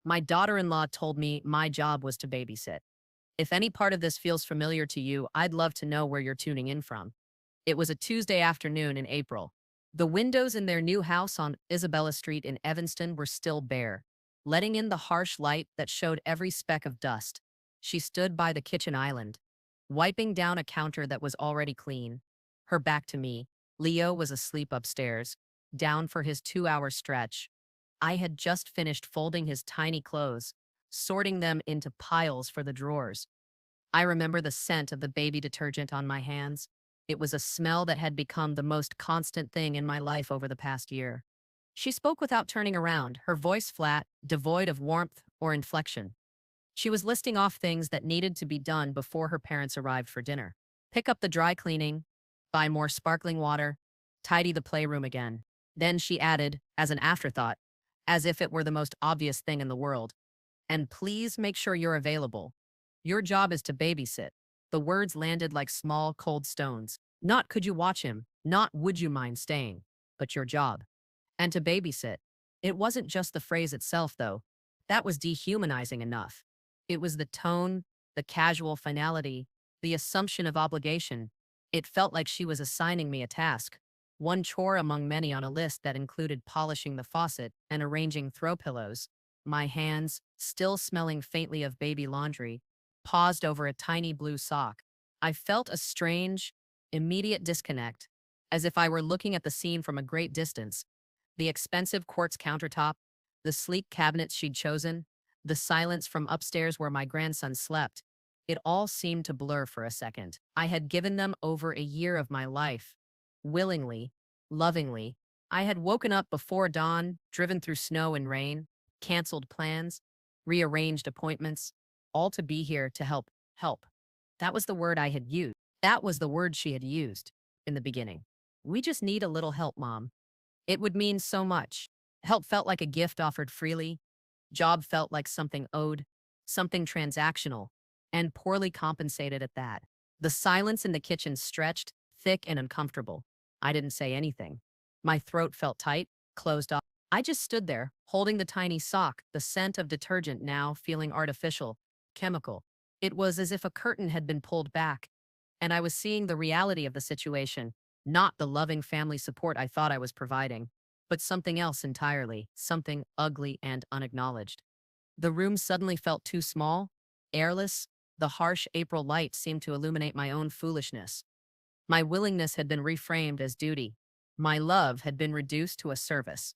My daughter-in-law told me my job was to babysit. If any part of this feels familiar to you, I'd love to know where you're tuning in from. It was a Tuesday afternoon in April. The windows in their new house on Isabella Street in Evanston were still bare, letting in the harsh light that showed every speck of dust. She stood by the kitchen island, wiping down a counter that was already clean. Her back to me. Leo was asleep upstairs, down for his 2-hour stretch. I had just finished folding his tiny clothes, sorting them into piles for the drawers. I remember the scent of the baby detergent on my hands. It was a smell that had become the most constant thing in my life over the past year. She spoke without turning around, her voice flat, devoid of warmth or inflection. She was listing off things that needed to be done before her parents arrived for dinner. Pick up the dry cleaning, buy more sparkling water, tidy the playroom again. Then she added, as an afterthought, as if it were the most obvious thing in the world, and please make sure you're available. Your job is to babysit. The words landed like small, cold stones. Not could you watch him, not would you mind staying, but your job. And to babysit. It wasn't just the phrase itself, though. That was dehumanizing enough. It was the tone, the casual finality, the assumption of obligation. It felt like she was assigning me a task, one chore among many on a list that included polishing the faucet and arranging throw pillows. My hands, still smelling faintly of baby laundry, paused over a tiny blue sock. I felt a strange, immediate disconnect, as if I were looking at the scene from a great distance. The expensive quartz countertop, the sleek cabinets she'd chosen, the silence from upstairs where my grandson slept. It all seemed to blur for a second. I had given them over a year of my life. Willingly, lovingly. I had woken up before dawn, driven through snow and rain, canceled plans, rearranged appointments, all to be here to help. Help. That was the word I had used. That was the word she had used in the beginning. We just need a little help, Mom. It would mean so much. Help felt like a gift offered freely. Job felt like something owed, something transactional, and poorly compensated at that. The silence in the kitchen stretched, thick and uncomfortable. I didn't say anything. My throat felt tight, closed off. I just stood there, holding the tiny sock, the scent of detergent now feeling artificial, chemical. It was as if a curtain had been pulled back, and I was seeing the reality of the situation, not the loving family support I thought I was providing, but something else entirely, something ugly and unacknowledged. The room suddenly felt too small, airless. The harsh April light seemed to illuminate my own foolishness. My willingness had been reframed as duty. My love had been reduced to a service.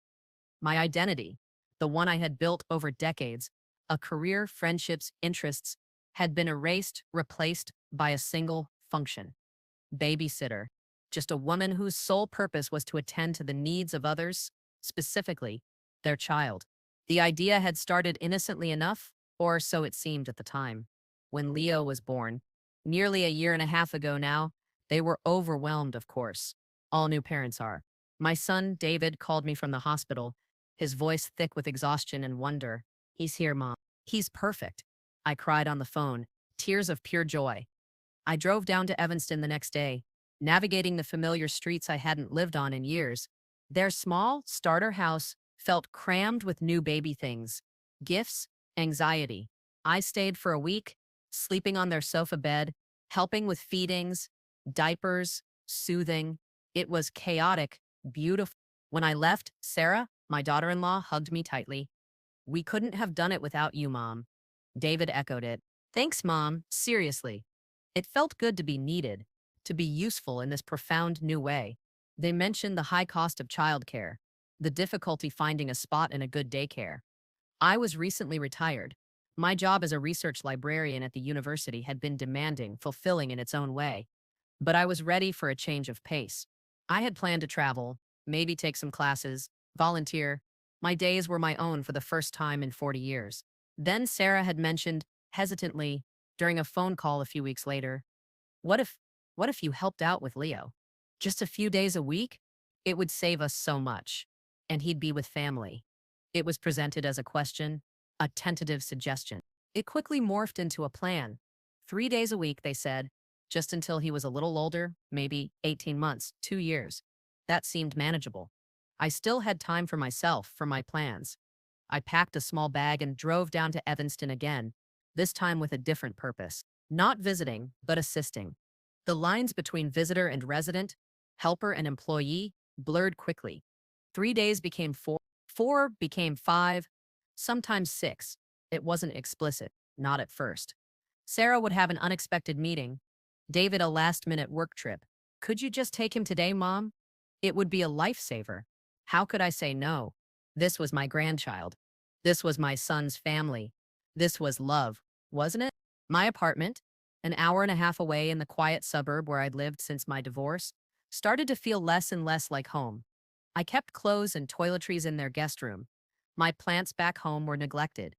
My identity, the one I had built over decades, a career, friendships, interests, had been erased, replaced by a single function. Babysitter, just a woman whose sole purpose was to attend to the needs of others, specifically their child. The idea had started innocently enough, or so it seemed at the time. When Leo was born, nearly a year and a half ago now, they were overwhelmed, of course. All new parents are. My son, David, called me from the hospital, his voice thick with exhaustion and wonder. He's here, Mom. He's perfect. I cried on the phone, tears of pure joy. I drove down to Evanston the next day, navigating the familiar streets I hadn't lived on in years. Their small, starter house felt crammed with new baby things, gifts, anxiety. I stayed for a week, sleeping on their sofa bed, helping with feedings, diapers, soothing. It was chaotic, beautiful. When I left, Sarah, my daughter-in-law, hugged me tightly. We couldn't have done it without you, Mom. David echoed it. Thanks, Mom. Seriously. It felt good to be needed, to be useful in this profound new way. They mentioned the high cost of childcare, the difficulty finding a spot in a good daycare. I was recently retired. My job as a research librarian at the university had been demanding, fulfilling in its own way. But I was ready for a change of pace. I had planned to travel, maybe take some classes, volunteer. My days were my own for the first time in 40 years. Then Sarah had mentioned, hesitantly, during a phone call a few weeks later, what if, what if you helped out with Leo? Just a few days a week? It would save us so much. And he'd be with family. It was presented as a question, a tentative suggestion. It quickly morphed into a plan. 3 days a week, they said, just until he was a little older, maybe 18 months, 2 years. That seemed manageable. I still had time for myself, for my plans. I packed a small bag and drove down to Evanston again, this time with a different purpose. Not visiting, but assisting. The lines between visitor and resident, helper and employee, blurred quickly. 3 days became four, four became five, sometimes six. It wasn't explicit, not at first. Sarah would have an unexpected meeting. David a last-minute work trip. Could you just take him today, Mom? It would be a lifesaver. How could I say no? This was my grandchild. This was my son's family. This was love, wasn't it? My apartment, an hour and a half away in the quiet suburb where I'd lived since my divorce, started to feel less and less like home. I kept clothes and toiletries in their guest room. My plants back home were neglected.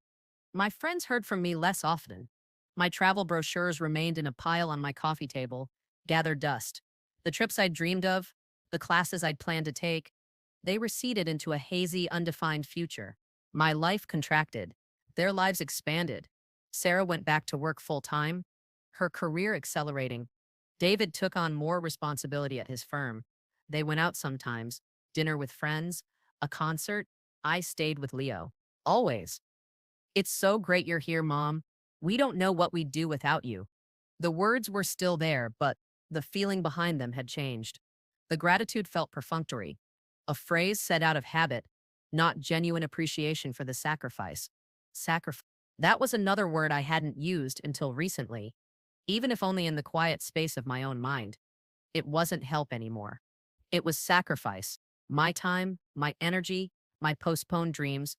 My friends heard from me less often. My travel brochures remained in a pile on my coffee table, gathered dust. The trips I'd dreamed of, the classes I'd planned to take, they receded into a hazy, undefined future. My life contracted. Their lives expanded. Sarah went back to work full-time, her career accelerating. David took on more responsibility at his firm. They went out sometimes, dinner with friends, a concert. I stayed with Leo. Always. It's so great you're here, Mom. We don't know what we'd do without you. The words were still there, but the feeling behind them had changed. The gratitude felt perfunctory, a phrase said out of habit, not genuine appreciation for the sacrifice. Sacrifice. That was another word I hadn't used until recently, even if only in the quiet space of my own mind. It wasn't help anymore. It was sacrifice. My time, my energy, my postponed dreams,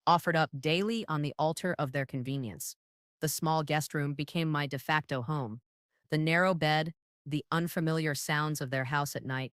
offered up daily on the altar of their convenience. The small guest room became my de facto home. The narrow bed, the unfamiliar sounds of their house at night,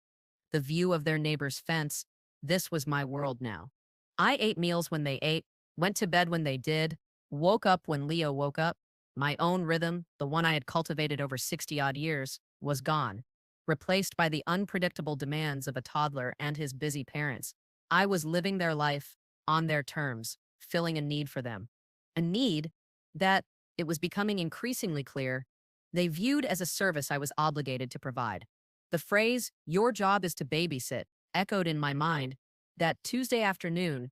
the view of their neighbor's fence, this was my world now. I ate meals when they ate, went to bed when they did, woke up when Leo woke up. My own rhythm, the one I had cultivated over 60-odd years, was gone, replaced by the unpredictable demands of a toddler and his busy parents. I was living their life on their terms, filling a need for them. A need that, it was becoming increasingly clear, they viewed as a service I was obligated to provide. The phrase, "your job is to babysit," echoed in my mind that Tuesday afternoon,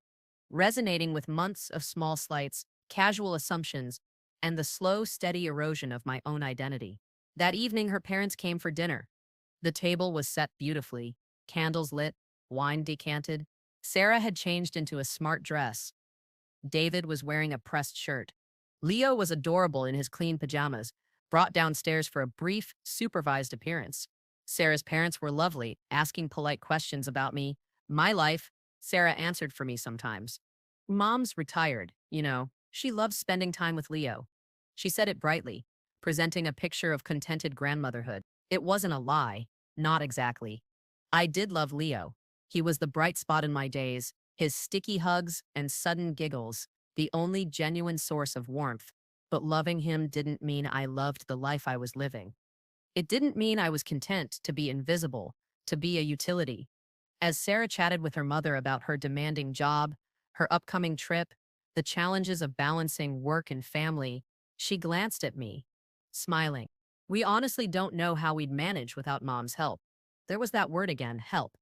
resonating with months of small slights, casual assumptions, and the slow, steady erosion of my own identity. That evening, her parents came for dinner. The table was set beautifully, candles lit, wine decanted. Sarah had changed into a smart dress. David was wearing a pressed shirt. Leo was adorable in his clean pajamas, brought downstairs for a brief, supervised appearance. Sarah's parents were lovely, asking polite questions about me, my life. Sarah answered for me sometimes. Mom's retired, you know. She loves spending time with Leo. She said it brightly, presenting a picture of contented grandmotherhood. It wasn't a lie, not exactly. I did love Leo. He was the bright spot in my days, his sticky hugs and sudden giggles, the only genuine source of warmth. But loving him didn't mean I loved the life I was living. It didn't mean I was content to be invisible, to be a utility. As Sarah chatted with her mother about her demanding job, her upcoming trip, the challenges of balancing work and family, she glanced at me, smiling. We honestly don't know how we'd manage without Mom's help. There was that word again, help.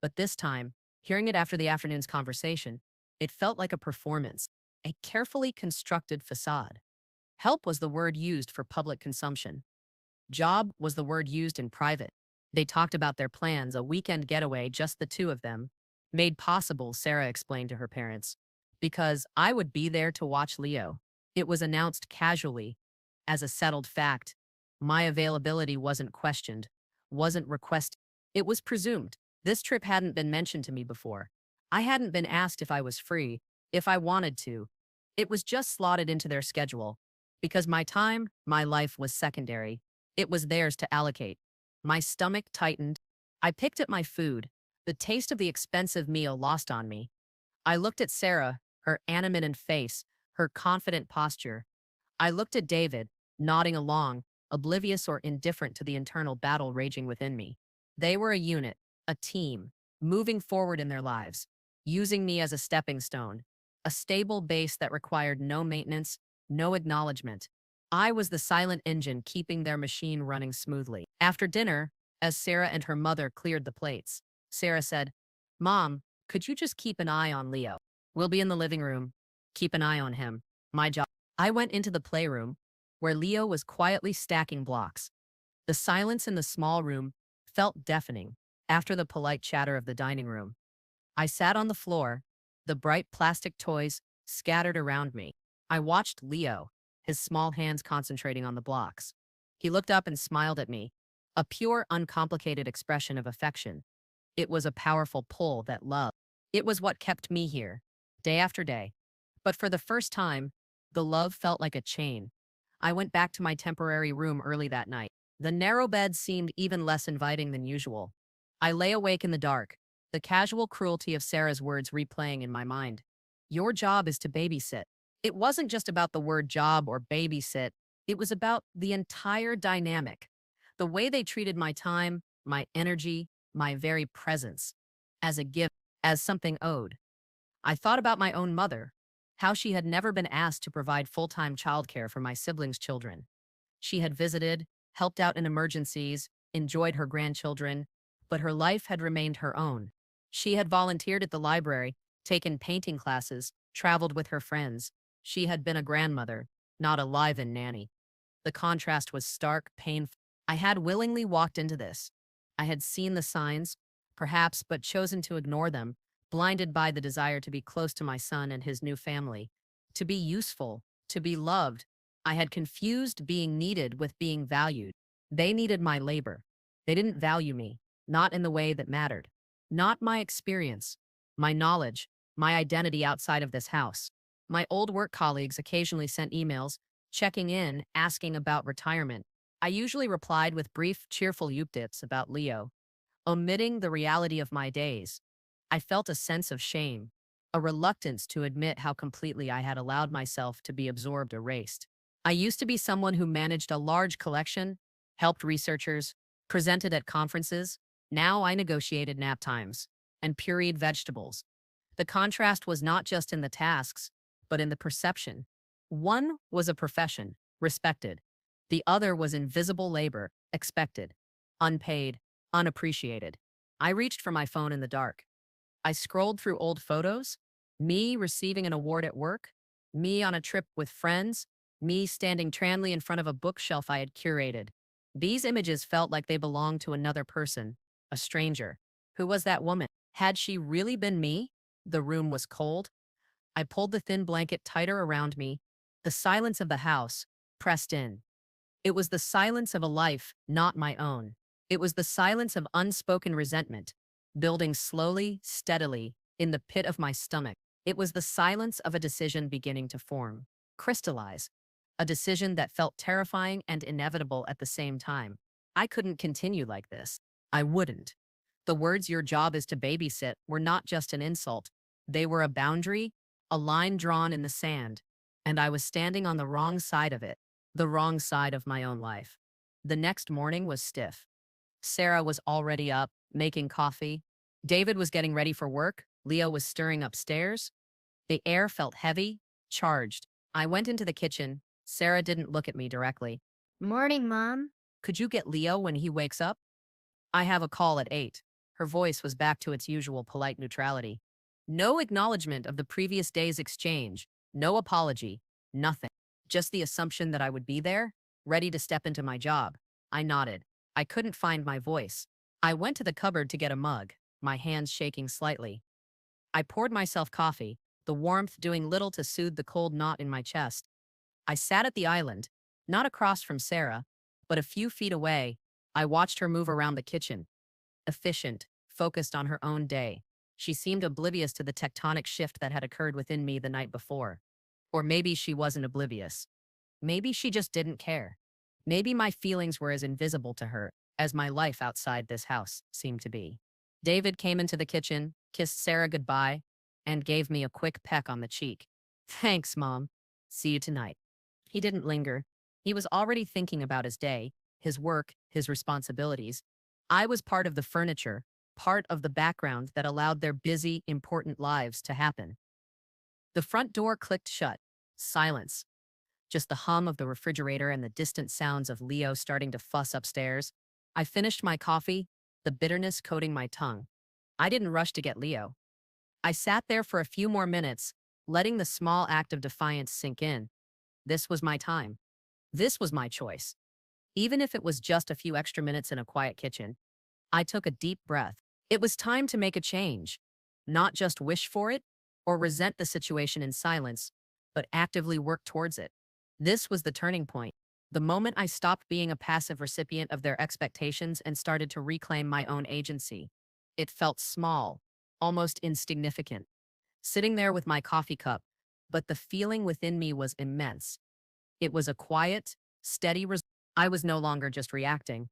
But this time, hearing it after the afternoon's conversation, it felt like a performance, a carefully constructed facade. Help was the word used for public consumption. Job was the word used in private. They talked about their plans, a weekend getaway, just the two of them. Made possible, Sarah explained to her parents, because I would be there to watch Leo. It was announced casually, as a settled fact. My availability wasn't questioned, wasn't requested. It was presumed. This trip hadn't been mentioned to me before. I hadn't been asked if I was free, if I wanted to. It was just slotted into their schedule. Because my time, my life was secondary. It was theirs to allocate. My stomach tightened. I picked at my food, the taste of the expensive meal lost on me. I looked at Sarah, her animated face, her confident posture. I looked at David, nodding along, oblivious or indifferent to the internal battle raging within me. They were a unit, a team, moving forward in their lives, using me as a stepping stone, a stable base that required no maintenance, no acknowledgement. I was the silent engine keeping their machine running smoothly. After dinner, as Sarah and her mother cleared the plates, Sarah said, "Mom, could you just keep an eye on Leo? We'll be in the living room." Keep an eye on him. My job. I went into the playroom, where Leo was quietly stacking blocks. The silence in the small room felt deafening after the polite chatter of the dining room. I sat on the floor, the bright plastic toys scattered around me. I watched Leo, his small hands concentrating on the blocks. He looked up and smiled at me, a pure, uncomplicated expression of affection. It was a powerful pull that love. It was what kept me here, day after day. But for the first time, the love felt like a chain. I went back to my temporary room early that night. The narrow bed seemed even less inviting than usual. I lay awake in the dark, the casual cruelty of Sarah's words replaying in my mind. Your job is to babysit. It wasn't just about the word job or babysit, it was about the entire dynamic. The way they treated my time, my energy, my very presence, as a gift, as something owed. I thought about my own mother, how she had never been asked to provide full-time childcare for my siblings' children. She had visited, helped out in emergencies, enjoyed her grandchildren, but her life had remained her own. She had volunteered at the library, taken painting classes, traveled with her friends. She had been a grandmother, not a live-in nanny. The contrast was stark, painful. I had willingly walked into this. I had seen the signs, perhaps, but chosen to ignore them, blinded by the desire to be close to my son and his new family, to be useful, to be loved. I had confused being needed with being valued. They needed my labor. They didn't value me, not in the way that mattered. Not my experience, my knowledge, my identity outside of this house. My old work colleagues occasionally sent emails, checking in, asking about retirement. I usually replied with brief, cheerful updates about Leo, omitting the reality of my days. I felt a sense of shame, a reluctance to admit how completely I had allowed myself to be absorbed, erased. I used to be someone who managed a large collection, helped researchers, presented at conferences. Now I negotiated nap times and pureed vegetables. The contrast was not just in the tasks, but in the perception. One was a profession, respected. The other was invisible labor, expected, unpaid, unappreciated. I reached for my phone in the dark. I scrolled through old photos, me receiving an award at work, me on a trip with friends, me standing tranly in front of a bookshelf I had curated. These images felt like they belonged to another person, a stranger. Who was that woman? Had she really been me? The room was cold. I pulled the thin blanket tighter around me. The silence of the house pressed in. It was the silence of a life not my own. It was the silence of unspoken resentment, building slowly, steadily, in the pit of my stomach. It was the silence of a decision beginning to form, crystallize, a decision that felt terrifying and inevitable at the same time. I couldn't continue like this. I wouldn't. The words "your job is to babysit" were not just an insult. They were a boundary, a line drawn in the sand, and I was standing on the wrong side of it, the wrong side of my own life. The next morning was stiff. Sarah was already up, making coffee. David was getting ready for work. Leo was stirring upstairs. The air felt heavy, charged. I went into the kitchen. Sarah didn't look at me directly. Morning, Mom. Could you get Leo when he wakes up? I have a call at 8. Her voice was back to its usual polite neutrality. No acknowledgement of the previous day's exchange. No apology. Nothing. Just the assumption that I would be there, ready to step into my job. I nodded. I couldn't find my voice. I went to the cupboard to get a mug, my hands shaking slightly. I poured myself coffee, the warmth doing little to soothe the cold knot in my chest. I sat at the island, not across from Sarah, but a few feet away. I watched her move around the kitchen. Efficient, focused on her own day. She seemed oblivious to the tectonic shift that had occurred within me the night before. Or maybe she wasn't oblivious. Maybe she just didn't care. Maybe my feelings were as invisible to her as my life outside this house seemed to be. David came into the kitchen, kissed Sarah goodbye, and gave me a quick peck on the cheek. Thanks, Mom. See you tonight. He didn't linger. He was already thinking about his day, his work, his responsibilities. I was part of the furniture, part of the background that allowed their busy, important lives to happen. The front door clicked shut. Silence. Just the hum of the refrigerator and the distant sounds of Leo starting to fuss upstairs. I finished my coffee, the bitterness coating my tongue. I didn't rush to get Leo. I sat there for a few more minutes, letting the small act of defiance sink in. This was my time. This was my choice. Even if it was just a few extra minutes in a quiet kitchen, I took a deep breath. It was time to make a change, not just wish for it or resent the situation in silence, but actively work towards it. This was the turning point. The moment I stopped being a passive recipient of their expectations and started to reclaim my own agency. It felt small, almost insignificant, sitting there with my coffee cup, but the feeling within me was immense. It was a quiet, steady result. I was no longer just reacting.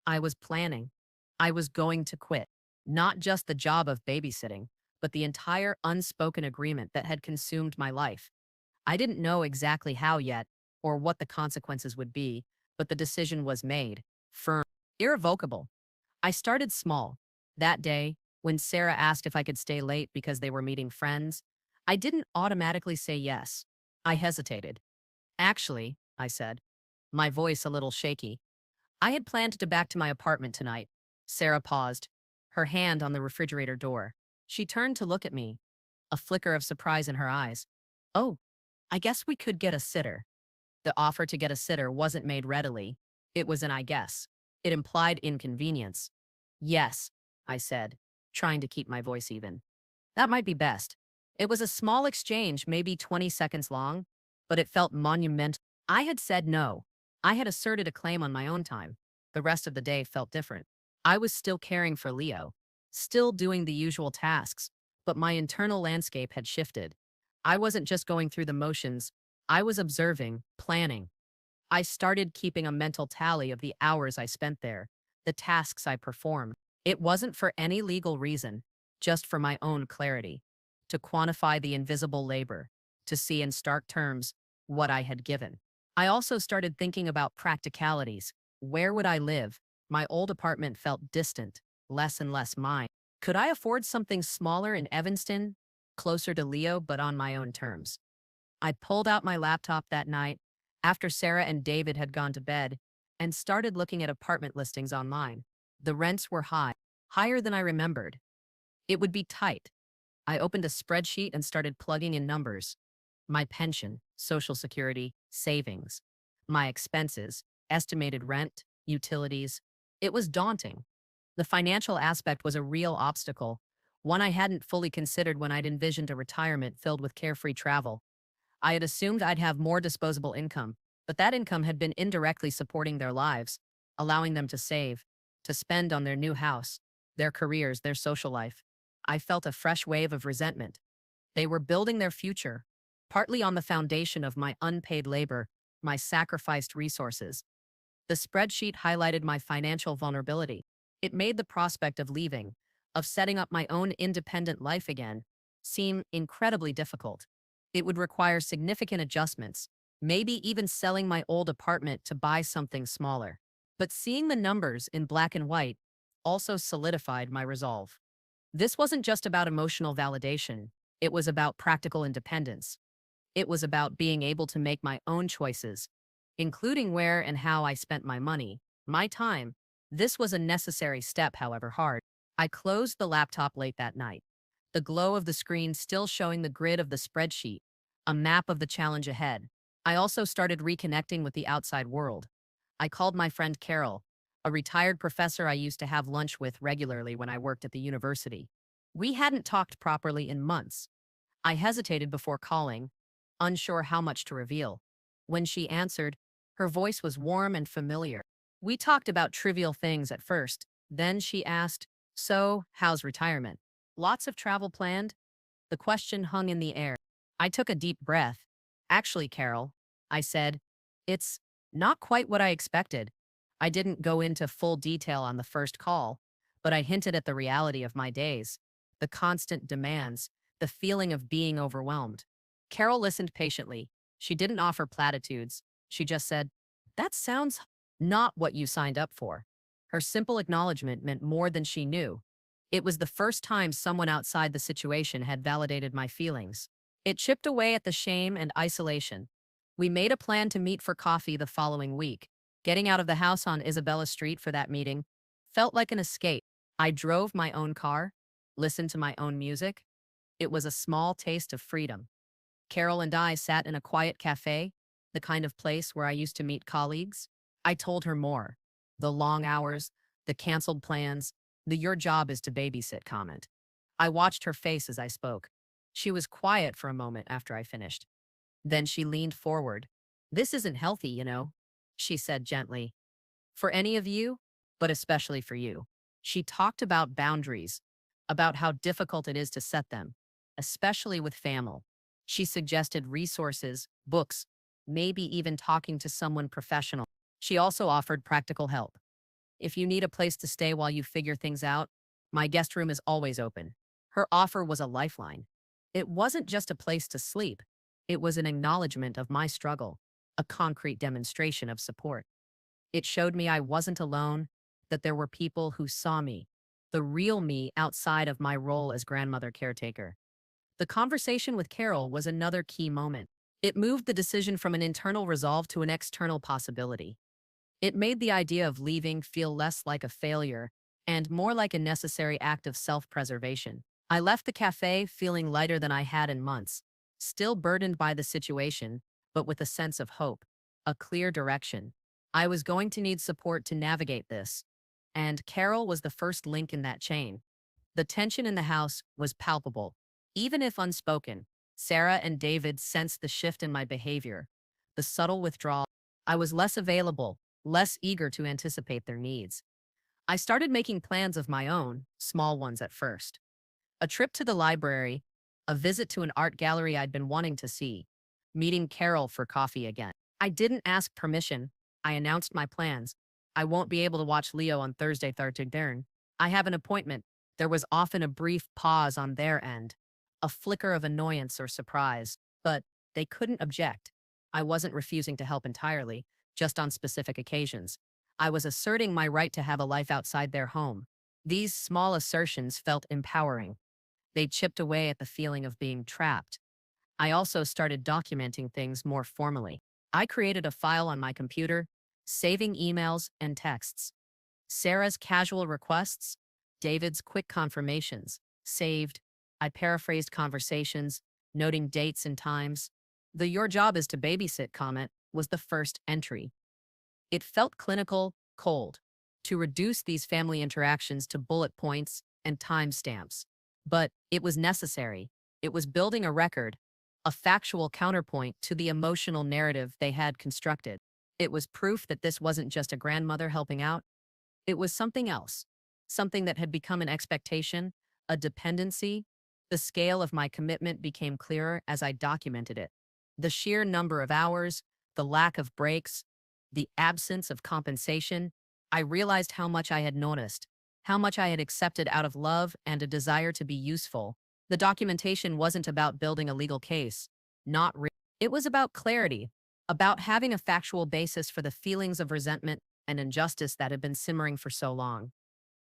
I was planning. I was going to quit. Not just the job of babysitting, but the entire unspoken agreement that had consumed my life. I didn't know exactly how yet, or what the consequences would be, but the decision was made, firm, irrevocable. I started small. That day, when Sarah asked if I could stay late because they were meeting friends, I didn't automatically say yes. I hesitated. Actually, I said, my voice a little shaky, I had planned to back to my apartment tonight. Sarah paused, her hand on the refrigerator door. She turned to look at me, a flicker of surprise in her eyes. Oh, I guess we could get a sitter. The offer to get a sitter wasn't made readily. It was an I guess. It implied inconvenience. Yes, I said, trying to keep my voice even. That might be best. It was a small exchange, maybe 20 seconds long, but it felt monumental. I had said no. I had asserted a claim on my own time. The rest of the day felt different. I was still caring for Leo, still doing the usual tasks, but my internal landscape had shifted. I wasn't just going through the motions. I was observing, planning. I started keeping a mental tally of the hours I spent there, the tasks I performed. It wasn't for any legal reason, just for my own clarity, to quantify the invisible labor, to see in stark terms what I had given. I also started thinking about practicalities. Where would I live? My old apartment felt distant, less and less mine. Could I afford something smaller in Evanston, closer to Leo but on my own terms? I pulled out my laptop that night, after Sarah and David had gone to bed, and started looking at apartment listings online. The rents were high, higher than I remembered. It would be tight. I opened a spreadsheet and started plugging in numbers. My pension, Social Security, savings, my expenses, estimated rent, utilities. It was daunting. The financial aspect was a real obstacle, one I hadn't fully considered when I'd envisioned a retirement filled with carefree travel. I had assumed I'd have more disposable income, but that income had been indirectly supporting their lives, allowing them to save, to spend on their new house, their careers, their social life. I felt a fresh wave of resentment. They were building their future, partly on the foundation of my unpaid labor, my sacrificed resources. The spreadsheet highlighted my financial vulnerability. It made the prospect of leaving, of setting up my own independent life again, seem incredibly difficult. It would require significant adjustments, maybe even selling my old apartment to buy something smaller. But seeing the numbers in black and white also solidified my resolve. This wasn't just about emotional validation. It was about practical independence. It was about being able to make my own choices, including where and how I spent my money, my time. This was a necessary step, however hard. I closed the laptop late that night, the glow of the screen still showing the grid of the spreadsheet, a map of the challenge ahead. I also started reconnecting with the outside world. I called my friend Carol, a retired professor I used to have lunch with regularly when I worked at the university. We hadn't talked properly in months. I hesitated before calling, unsure how much to reveal. When she answered, her voice was warm and familiar. We talked about trivial things at first. Then she asked, "So, how's retirement? Lots of travel planned?" The question hung in the air. I took a deep breath. "Actually, Carol," I said, "it's not quite what I expected." I didn't go into full detail on the first call, but I hinted at the reality of my days, the constant demands, the feeling of being overwhelmed. Carol listened patiently. She didn't offer platitudes. She just said, "That sounds not what you signed up for." Her simple acknowledgement meant more than she knew. It was the first time someone outside the situation had validated my feelings. It chipped away at the shame and isolation. We made a plan to meet for coffee the following week. Getting out of the house on Isabella Street for that meeting felt like an escape. I drove my own car, listened to my own music. It was a small taste of freedom. Carol and I sat in a quiet cafe, the kind of place where I used to meet colleagues. I told her more. The long hours, the canceled plans, the "your job is to babysit" comment. I watched her face as I spoke. She was quiet for a moment after I finished. Then she leaned forward. "This isn't healthy, she said gently. "For any of you, but especially for you." She talked about boundaries, about how difficult it is to set them, especially with family. She suggested resources, books, maybe even talking to someone professional. She also offered practical help. "If you need a place to stay while you figure things out, my guest room is always open." Her offer was a lifeline. It wasn't just a place to sleep. It was an acknowledgement of my struggle, a concrete demonstration of support. It showed me I wasn't alone, that there were people who saw me, the real me outside of my role as grandmother caretaker. The conversation with Carol was another key moment. It moved the decision from an internal resolve to an external possibility. It made the idea of leaving feel less like a failure and more like a necessary act of self-preservation. I left the cafe feeling lighter than I had in months, still burdened by the situation, but with a sense of hope, a clear direction. I was going to need support to navigate this, and Carol was the first link in that chain. The tension in the house was palpable. Even if unspoken, Sarah and David sensed the shift in my behavior, the subtle withdrawal. I was less available, less eager to anticipate their needs. I started making plans of my own, small ones at first. A trip to the library, a visit to an art gallery I'd been wanting to see, meeting Carol for coffee again. I didn't ask permission. I announced my plans. "I won't be able to watch Leo on Thursday, Thursday. I have an appointment." There was often a brief pause on their end, a flicker of annoyance or surprise, but they couldn't object. I wasn't refusing to help entirely, just on specific occasions. I was asserting my right to have a life outside their home. These small assertions felt empowering. They chipped away at the feeling of being trapped. I also started documenting things more formally. I created a file on my computer, saving emails and texts. Sarah's casual requests, David's quick confirmations, saved. I paraphrased conversations, noting dates and times. The "your job is to babysit" comment was the first entry. It felt clinical, cold, to reduce these family interactions to bullet points and timestamps. But it was necessary. It was building a record, a factual counterpoint to the emotional narrative they had constructed. It was proof that this wasn't just a grandmother helping out. It was something else, something that had become an expectation, a dependency. The scale of my commitment became clearer as I documented it. The sheer number of hours, the lack of breaks, the absence of compensation. I realized how much I had noticed, how much I had accepted out of love and a desire to be useful. The documentation wasn't about building a legal case. Not really. It was about clarity, about having a factual basis for the feelings of resentment and injustice that had been simmering for so long.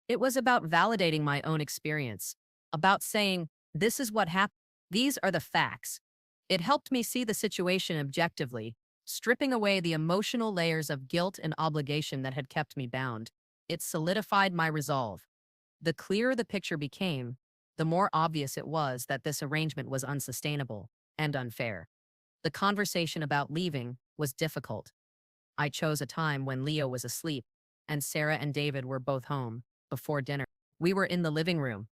It was about validating my own experience, about saying, "This is what happened. These are the facts." It helped me see the situation objectively, stripping away the emotional layers of guilt and obligation that had kept me bound. It solidified my resolve. The clearer the picture became, the more obvious it was that this arrangement was unsustainable and unfair. The conversation about leaving was difficult. I chose a time when Leo was asleep and Sarah and David were both home, before dinner. We were in the living room.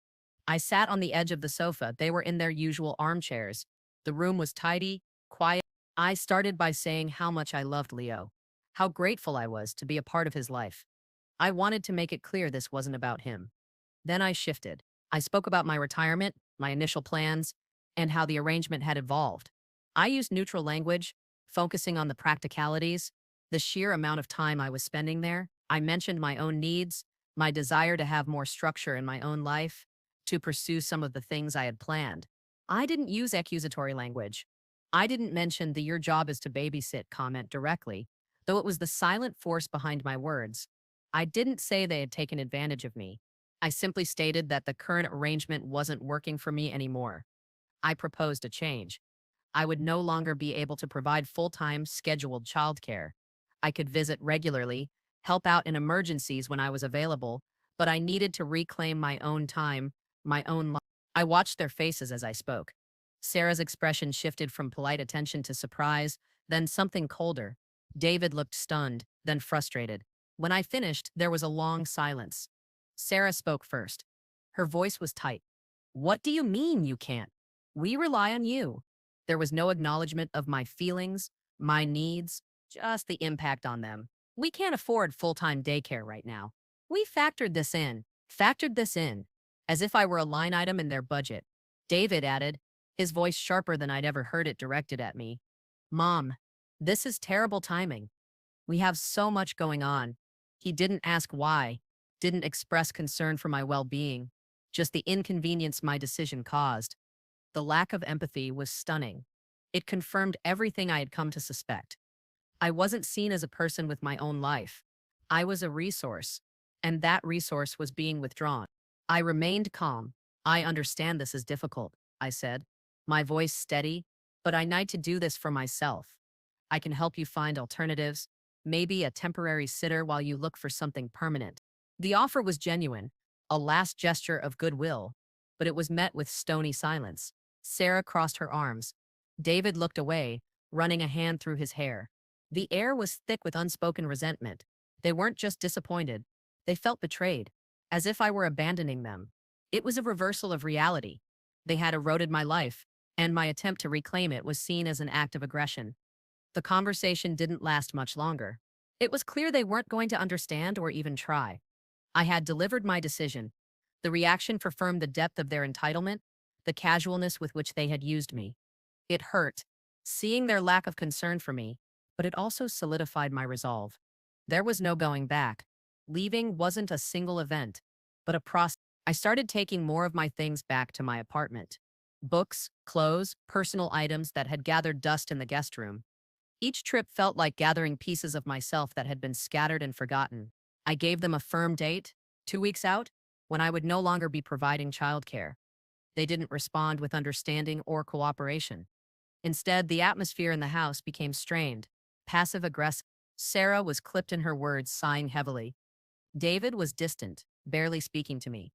I sat on the edge of the sofa. They were in their usual armchairs. The room was tidy, quiet. I started by saying how much I loved Leo, how grateful I was to be a part of his life. I wanted to make it clear this wasn't about him. Then I shifted. I spoke about my retirement, my initial plans, and how the arrangement had evolved. I used neutral language, focusing on the practicalities, the sheer amount of time I was spending there. I mentioned my own needs, my desire to have more structure in my own life, to pursue some of the things I had planned. I didn't use accusatory language. I didn't mention the "your job is to babysit" comment directly, though it was the silent force behind my words. I didn't say they had taken advantage of me. I simply stated that the current arrangement wasn't working for me anymore. I proposed a change. I would no longer be able to provide full-time, scheduled childcare. I could visit regularly, help out in emergencies when I was available, but I needed to reclaim my own time, my own life. I watched their faces as I spoke. Sarah's expression shifted from polite attention to surprise, then something colder. David looked stunned, then frustrated. When I finished, there was a long silence. Sarah spoke first. Her voice was tight. What do you mean you can't? We rely on you. There was no acknowledgement of my feelings, my needs, just the impact on them. We can't afford full-time daycare right now. We factored this in, as if I were a line item in their budget. David added, his voice sharper than I'd ever heard it directed at me. Mom, this is terrible timing. We have so much going on. He didn't ask why, didn't express concern for my well-being, just the inconvenience my decision caused. The lack of empathy was stunning. It confirmed everything I had come to suspect. I wasn't seen as a person with my own life. I was a resource, and that resource was being withdrawn. I remained calm. I understand this is difficult, I said, my voice steady, but I need to do this for myself. I can help you find alternatives, maybe a temporary sitter while you look for something permanent. The offer was genuine, a last gesture of goodwill, but it was met with stony silence. Sarah crossed her arms. David looked away, running a hand through his hair. The air was thick with unspoken resentment. They weren't just disappointed. They felt betrayed, as if I were abandoning them. It was a reversal of reality. They had eroded my life, and my attempt to reclaim it was seen as an act of aggression. The conversation didn't last much longer. It was clear they weren't going to understand or even try. I had delivered my decision. The reaction confirmed the depth of their entitlement, the casualness with which they had used me. It hurt, seeing their lack of concern for me, but it also solidified my resolve. There was no going back. Leaving wasn't a single event, but a process. I started taking more of my things back to my apartment. Books, clothes, personal items that had gathered dust in the guest room. Each trip felt like gathering pieces of myself that had been scattered and forgotten. I gave them a firm date, 2 weeks out, when I would no longer be providing childcare. They didn't respond with understanding or cooperation. Instead, the atmosphere in the house became strained, passive-aggressive. Sarah was clipped in her words, sighing heavily. David was distant, barely speaking to me.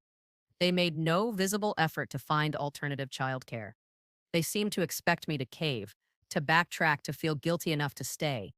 They made no visible effort to find alternative childcare. They seemed to expect me to cave, to backtrack, to feel guilty enough to stay.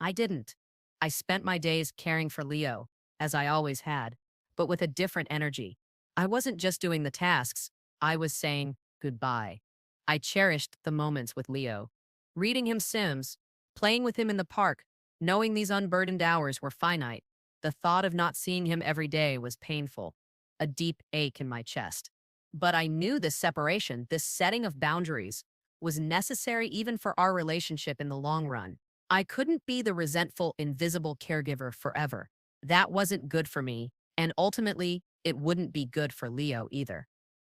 I didn't. I spent my days caring for Leo, as I always had, but with a different energy. I wasn't just doing the tasks, I was saying goodbye. I cherished the moments with Leo, reading him Sims, playing with him in the park, knowing these unburdened hours were finite. The thought of not seeing him every day was painful, a deep ache in my chest. But I knew this separation, this setting of boundaries, was necessary even for our relationship in the long run. I couldn't be the resentful, invisible caregiver forever. That wasn't good for me, and ultimately, it wouldn't be good for Leo either.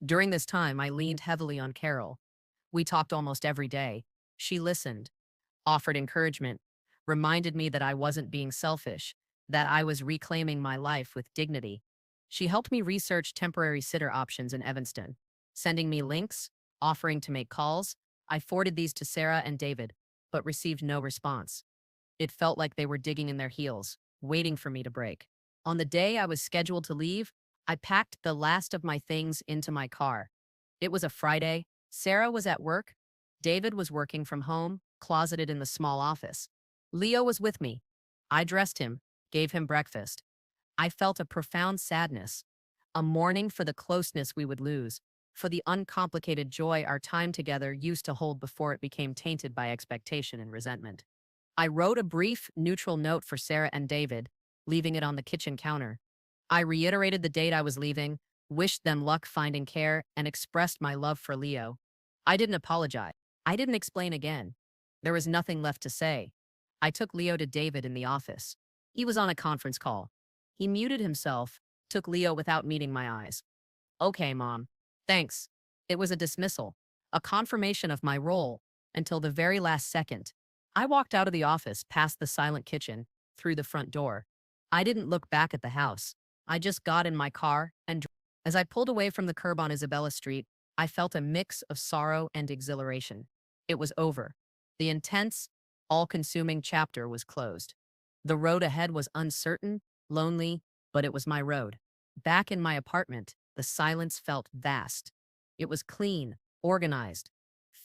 During this time, I leaned heavily on Carol. We talked almost every day. She listened, offered encouragement, reminded me that I wasn't being selfish, that I was reclaiming my life with dignity. She helped me research temporary sitter options in Evanston, sending me links, offering to make calls. I forwarded these to Sarah and David, but received no response. It felt like they were digging in their heels, waiting for me to break. On the day I was scheduled to leave, I packed the last of my things into my car. It was a Friday. Sarah was at work. David was working from home, closeted in the small office. Leo was with me. I dressed him, gave him breakfast. I felt a profound sadness, a mourning for the closeness we would lose, for the uncomplicated joy our time together used to hold before it became tainted by expectation and resentment. I wrote a brief, neutral note for Sarah and David, leaving it on the kitchen counter. I reiterated the date I was leaving, wished them luck finding care, and expressed my love for Leo. I didn't apologize. I didn't explain again. There was nothing left to say. I took Leo to David in the office. He was on a conference call. He muted himself, took Leo without meeting my eyes. Okay, Mom. Thanks. It was a dismissal, a confirmation of my role, until the very last second. I walked out of the office, past the silent kitchen, through the front door. I didn't look back at the house. I just got in my car and as I pulled away from the curb on Isabella Street, I felt a mix of sorrow and exhilaration. It was over. The intense, all-consuming chapter was closed. The road ahead was uncertain, lonely, but it was my road. Back in my apartment, the silence felt vast. It was clean, organized,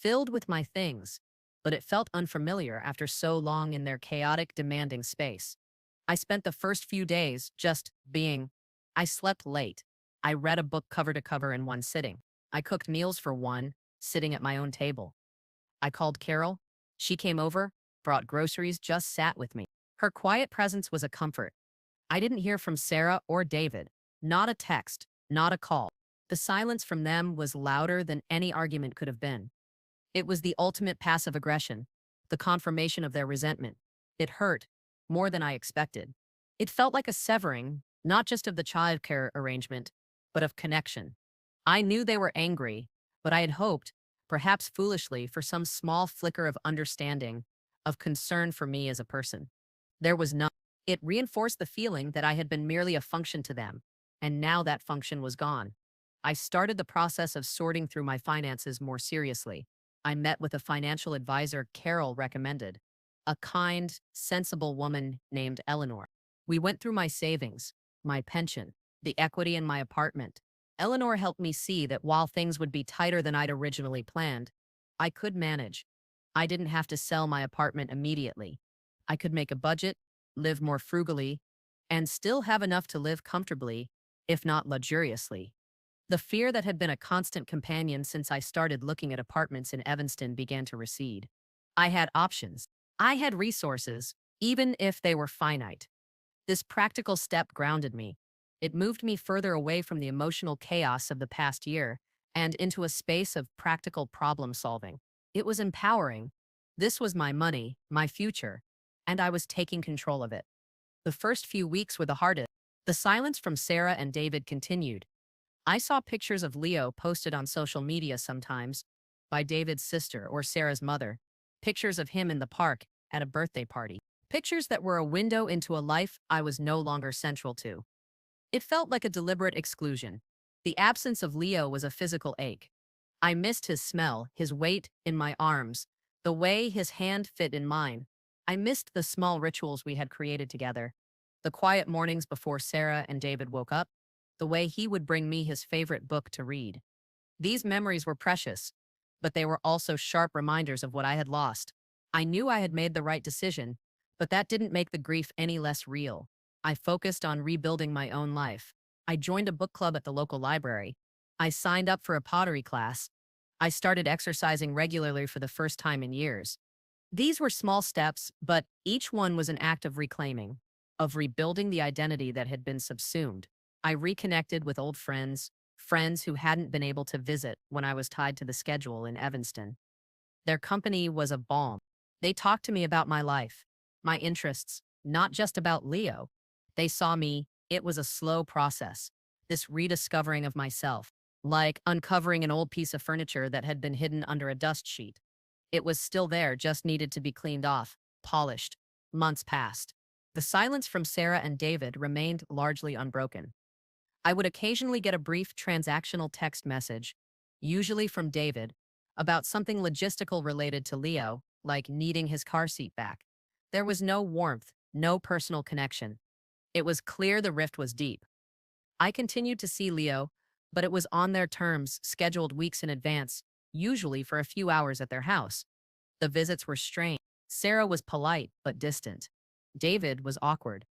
filled with my things, but it felt unfamiliar after so long in their chaotic, demanding space. I spent the first few days just being. I slept late. I read a book cover to cover in one sitting. I cooked meals for one, sitting at my own table. I called Carol. She came over, brought groceries, just sat with me. Her quiet presence was a comfort. I didn't hear from Sarah or David. Not a text, not a call. The silence from them was louder than any argument could have been. It was the ultimate passive aggression, the confirmation of their resentment. It hurt, more than I expected. It felt like a severing, not just of the childcare arrangement, but of connection. I knew they were angry, but I had hoped, perhaps foolishly, for some small flicker of understanding, of concern for me as a person. There was none. It reinforced the feeling that I had been merely a function to them, and now that function was gone. I started the process of sorting through my finances more seriously. I met with a financial advisor Carol recommended, a kind, sensible woman named Eleanor. We went through my savings, my pension, the equity in my apartment. Eleanor helped me see that while things would be tighter than I'd originally planned, I could manage. I didn't have to sell my apartment immediately. I could make a budget, live more frugally, and still have enough to live comfortably, if not luxuriously. The fear that had been a constant companion since I started looking at apartments in Evanston began to recede. I had options. I had resources, even if they were finite. This practical step grounded me. It moved me further away from the emotional chaos of the past year and into a space of practical problem solving. It was empowering. This was my money, my future, and I was taking control of it. The first few weeks were the hardest. The silence from Sarah and David continued. I saw pictures of Leo posted on social media sometimes by David's sister or Sarah's mother, pictures of him in the park at a birthday party, pictures that were a window into a life I was no longer central to. It felt like a deliberate exclusion. The absence of Leo was a physical ache. I missed his smell, his weight in my arms, the way his hand fit in mine. I missed the small rituals we had created together, the quiet mornings before Sarah and David woke up, the way he would bring me his favorite book to read. These memories were precious, but they were also sharp reminders of what I had lost. I knew I had made the right decision, but that didn't make the grief any less real. I focused on rebuilding my own life. I joined a book club at the local library. I signed up for a pottery class. I started exercising regularly for the first time in years. These were small steps, but each one was an act of reclaiming, of rebuilding the identity that had been subsumed. I reconnected with old friends, friends who hadn't been able to visit when I was tied to the schedule in Evanston. Their company was a balm. They talked to me about my life, my interests, not just about Leo. They saw me. It was a slow process, this rediscovering of myself, like uncovering an old piece of furniture that had been hidden under a dust sheet. It was still there, just needed to be cleaned off, polished. Months passed. The silence from Sarah and David remained largely unbroken. I would occasionally get a brief transactional text message, usually from David, about something logistical related to Leo, like needing his car seat back. There was no warmth, no personal connection. It was clear the rift was deep. I continued to see Leo, but it was on their terms, scheduled weeks in advance, usually for a few hours at their house. The visits were strange. Sarah was polite but distant. David was awkward.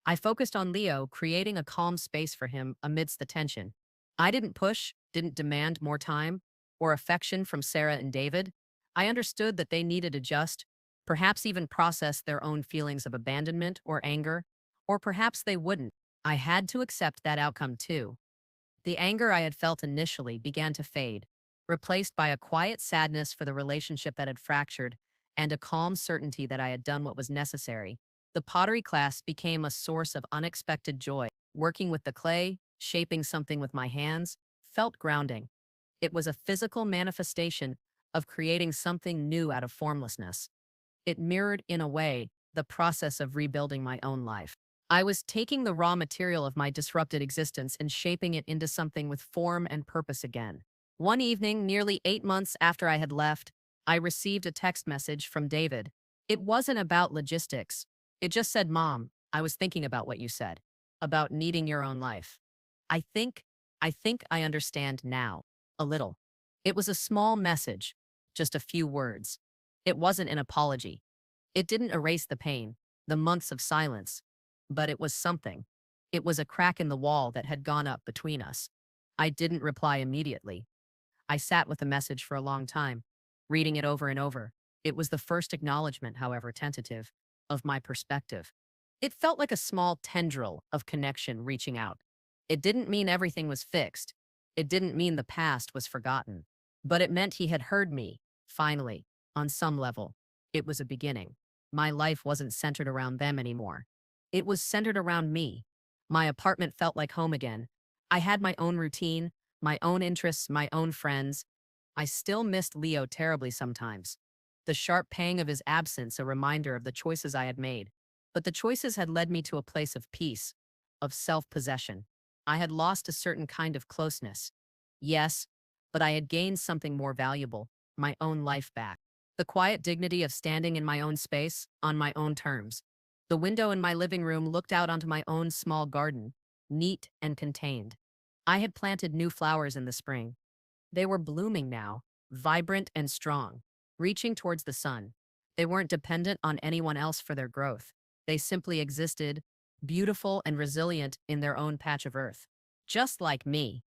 I focused on Leo, creating a calm space for him amidst the tension. I didn't push, didn't demand more time or affection from Sarah and David. I understood that they needed to adjust, perhaps even process their own feelings of abandonment or anger, or perhaps they wouldn't. I had to accept that outcome too. The anger I had felt initially began to fade, replaced by a quiet sadness for the relationship that had fractured and a calm certainty that I had done what was necessary. The pottery class became a source of unexpected joy. Working with the clay, shaping something with my hands, felt grounding. It was a physical manifestation of creating something new out of formlessness. It mirrored, in a way, the process of rebuilding my own life. I was taking the raw material of my disrupted existence and shaping it into something with form and purpose again. One evening, nearly 8 months after I had left, I received a text message from David. It wasn't about logistics. It just said, "Mom, I was thinking about what you said, about needing your own life. I think, I think I understand now, a little." It was a small message, just a few words. It wasn't an apology. It didn't erase the pain, the months of silence, but it was something. It was a crack in the wall that had gone up between us. I didn't reply immediately. I sat with the message for a long time, reading it over and over. It was the first acknowledgement, however tentative, of my perspective. It felt like a small tendril of connection reaching out. It didn't mean everything was fixed. It didn't mean the past was forgotten. But it meant he had heard me, finally, on some level. It was a beginning. My life wasn't centered around them anymore. It was centered around me. My apartment felt like home again. I had my own routine, my own interests, my own friends. I still missed Leo terribly sometimes. The sharp pang of his absence, a reminder of the choices I had made. But the choices had led me to a place of peace, of self-possession. I had lost a certain kind of closeness. Yes, but I had gained something more valuable, my own life back. The quiet dignity of standing in my own space, on my own terms. The window in my living room looked out onto my own small garden, neat and contained. I had planted new flowers in the spring. They were blooming now, vibrant and strong, reaching towards the sun. They weren't dependent on anyone else for their growth. They simply existed, beautiful and resilient in their own patch of earth. Just like me.